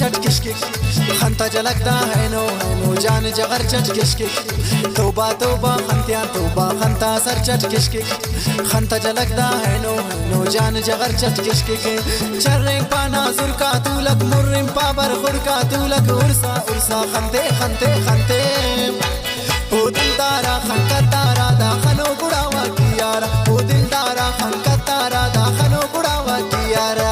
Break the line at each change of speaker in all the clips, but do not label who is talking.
चटकिशकिश खंता जलकता है नो जान जगर चटकिशकिश तौबा तौबा खंतिया तौबा खंता सर चटकिशकिश खंता जलकता है नो जान जगर चटकिशकिश चर्रें पाना जुरका तूलक मुर्रिम पाबर खुरका तूलक उर्सा उर्सा खंते खंते खंते ओ दिलदारा खंका तारा दाखनो गुड़ावा की यारा ओ दिलदारा खंका तारा दाखनो गुड़ावा की यारा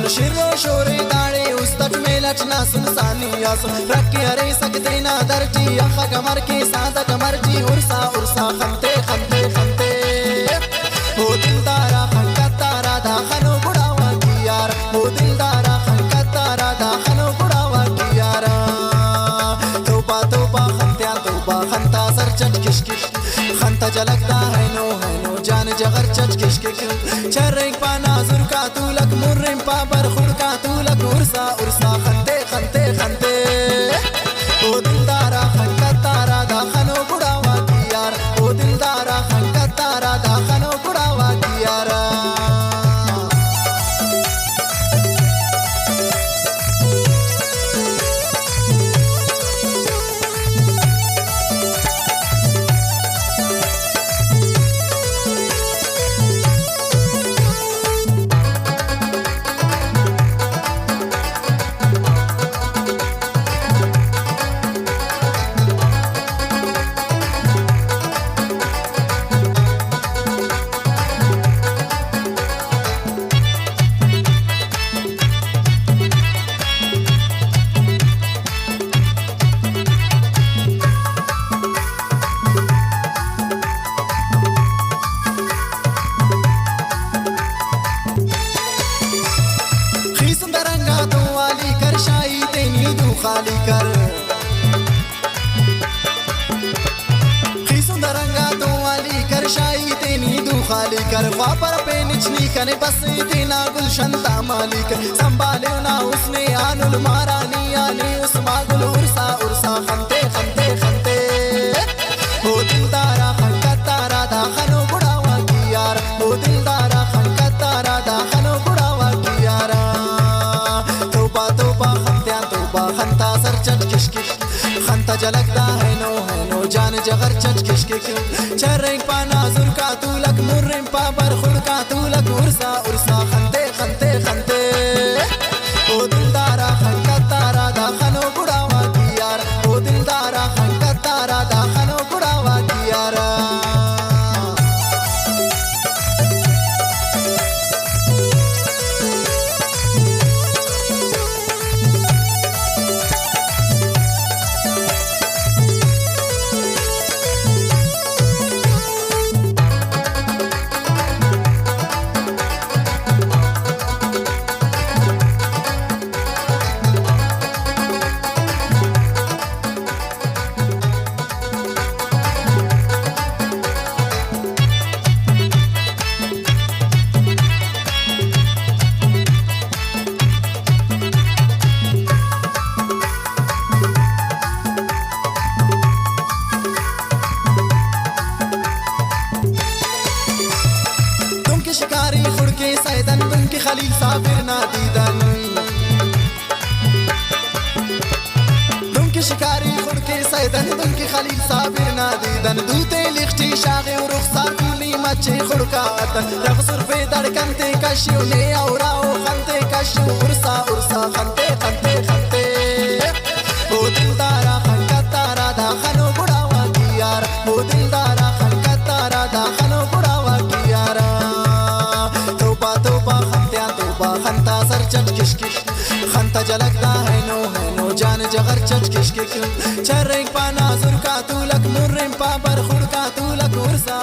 शिरो शोरे दाड़े उस तक में लचना सुनसानी आसम रखे अरे सकते ना दर्जी अखा कमर के सादा कमर जी उर्सा उर्सा खंते खंते खंते ओ दिलदारा खंका तारा दाखनो गुड़ावा की यार ओ दिलदारा खंका तारा दाखनो गुड़ावा की यार तौबा तौबा खंत्या तौबा खंता सर चटकिशकिश खंता जलकता है नो जान जगर चटकिशकिश चर्रें पाना जुरका तूलक मुर्रिम पाबर खुरका तूलक उर्सा उर्सा खंते खंते खंते ओ दिलदारा खंका तारा दाखनो गुड़ावा की यार ओ दिलदारा खंका तारा दाखनो गुड़ावा की यार खाली कर खीसुं दरंगा तो वाली कर शाही तेनी दू खाली कर वापर पे निचनी कने बस तेना गुलशन तामाली कर संभाले ना उसने आनुल महारानी आने उस मागुल उर्सा उर्सा खंते खंते खंते ओ दिलदारा खंका तारा दाखनो गुड़ावा की यार ओ दिलदारा खंका तारा दाखनो गुड़ावा की यार तौबा तौबा खंत्या तौबा खंता सर चटकिशकिश खंता जलकता है नो जान जगर चटकिशकिश चर्रें पाना जुरका तूलक मुर्रिम पाबर खुरका तूलक उर्सा उर्सा खंते खंते खंते ओ दिलदारा खंका तारा दाखनो गुड़ावा की यार ओ दिलदारा खंका तारा दाखनो गुड़ावा की यार खलील साबिर नादीदन दुम के शिकारी खुद के सैदन दुम के खलील साबिर नादीदन दूते लिखती शागे और रुखसार कुली मचे खुड़का अतन रफसर पे धड़कन ते कशियो ने औराओ खंते कशियो उर्सा उर्सा खंते खंते खंते ओ दिलदारा खनकतारा दाखनो बुढ़ावा की यारा तोबा तोबा खंत्या तोबा खंता सर चट किश किश खंता जलकता है नो जान जगर चट किश किश चर्रिंग पाना जुरका तूलक मुर्रिम पा बर खुड़का तूलक उर्सा